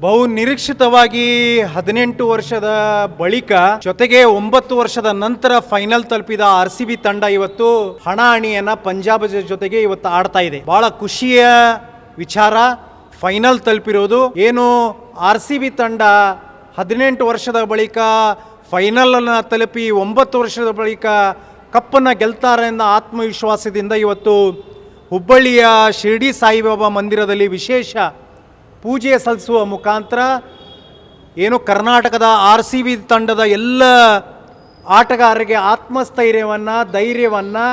ಬಹು ನಿರೀಕ್ಷಿತವಾಗಿ 18 ವರ್ಷದ ಬಳಿಕ ಜೊತೆಗೆ 9 ವರ್ಷದ ನಂತರ ಫೈನಲ್ ತಲುಪಿದ RCB ತಂಡ ಇವತ್ತು ಹಣಾಹಣಿಯನ್ನ ಪಂಜಾಬ್ ಜೊತೆಗೆ ಇವತ್ತು ಆಡ್ತಾ ಇದೆ. ಬಹಳ ಖುಷಿಯ ವಿಚಾರ ಫೈನಲ್ ತಲುಪಿರೋದು. ಏನು RCB ತಂಡ 18 ವರ್ಷದ ಬಳಿಕ ಫೈನಲ್ ಅನ್ನ ತಲುಪಿ 9 ವರ್ಷದ ಬಳಿಕ ಕಪ್ಪನ್ನು ಗೆಲ್ತಾರೆ ಎಂಬ ಆತ್ಮವಿಶ್ವಾಸದಿಂದ ಇವತ್ತು ಹುಬ್ಬಳ್ಳಿಯ ಶಿರ್ಡಿ ಸಾಯಿಬಾಬಾ ಮಂದಿರದಲ್ಲಿ ವಿಶೇಷ ಪೂಜೆ ಸಲ್ಲಿಸುವ ಮುಖಾಂತರ ಏನು ಕರ್ನಾಟಕದ RCB ತಂಡದ ಎಲ್ಲ ಆಟಗಾರರಿಗೆ ಆತ್ಮಸ್ಥೈರ್ಯವನ್ನು, ಧೈರ್ಯವನ್ನು,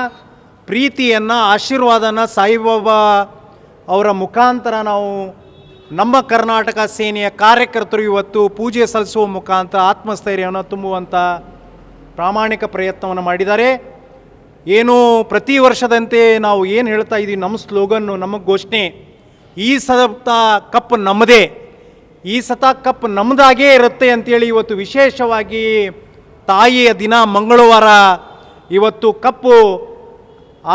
ಪ್ರೀತಿಯನ್ನು, ಆಶೀರ್ವಾದನ ಸಾಯಿಬಾಬಾ ಅವರ ಮುಖಾಂತರ ನಾವು ನಮ್ಮ ಕರ್ನಾಟಕ ಸೇನೆಯ ಕಾರ್ಯಕರ್ತರು ಇವತ್ತು ಪೂಜೆ ಸಲ್ಲಿಸುವ ಮುಖಾಂತರ ಆತ್ಮಸ್ಥೈರ್ಯವನ್ನು ತುಂಬುವಂಥ ಪ್ರಾಮಾಣಿಕ ಪ್ರಯತ್ನವನ್ನು ಮಾಡಿದ್ದಾರೆ. ಏನು ಪ್ರತಿ ವರ್ಷದಂತೆ ನಾವು ಏನು ಹೇಳ್ತಾ ಇದ್ದೀವಿ, ನಮ್ಮ ಸ್ಲೋಗನ್ನು, ನಮ್ಮ ಘೋಷಣೆ, ಈ ಸತ ಕಪ್ ನಮ್ಮದೇ, ಈ ಸತ ಕಪ್ ನಮ್ಮದಾಗೇ ಇರುತ್ತೆ ಅಂಥೇಳಿ ಇವತ್ತು ವಿಶೇಷವಾಗಿ ತಾಯಿಯ ದಿನ ಮಂಗಳವಾರ ಇವತ್ತು ಕಪ್ಪು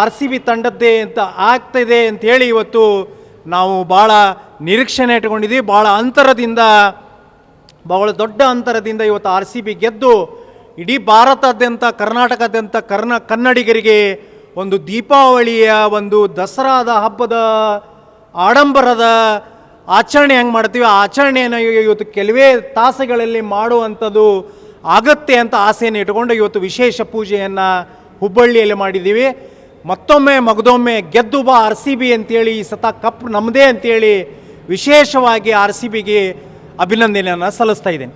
RCB ತಂಡದ್ದೇ ಅಂತ ಆಗ್ತಾಯಿದೆ ಅಂಥೇಳಿ ಇವತ್ತು ನಾವು ಭಾಳ ನಿರೀಕ್ಷಣೆ ಇಟ್ಕೊಂಡಿದ್ದೀವಿ. ಭಾಳ ದೊಡ್ಡ ಅಂತರದಿಂದ ಇವತ್ತು RCB ಗೆದ್ದು ಇಡೀ ಭಾರತಾದ್ಯಂತ, ಕರ್ನಾಟಕದಾದ್ಯಂತ ಕನ್ನಡಿಗರಿಗೆ ಒಂದು ದೀಪಾವಳಿಯ, ಒಂದು ದಸರಾದ ಹಬ್ಬದ ಆಡಂಬರದ ಆಚರಣೆ ಹೆಂಗೆ ಮಾಡ್ತೀವಿ, ಆ ಆಚರಣೆಯನ್ನು ಇವತ್ತು ಕೆಲವೇ ತಾಸುಗಳಲ್ಲಿ ಮಾಡುವಂಥದ್ದು ಆಗತ್ತೆ ಅಂತ ಆಸೆಯನ್ನು ಇಟ್ಕೊಂಡು ಇವತ್ತು ವಿಶೇಷ ಪೂಜೆಯನ್ನು ಹುಬ್ಬಳ್ಳಿಯಲ್ಲಿ ಮಾಡಿದ್ದೀವಿ. ಮತ್ತೊಮ್ಮೆ ಮಗದೊಮ್ಮೆ ಗೆದ್ದು ಬಾ RCB ಅಂತೇಳಿ, ಈ ಸತ ಕಪ್ ನಮ್ಮದೇ ಅಂತೇಳಿ ವಿಶೇಷವಾಗಿ RCBಗೆ ಅಭಿನಂದನೆಯನ್ನು ಸಲ್ಲಿಸ್ತಾ ಇದ್ದೇನೆ.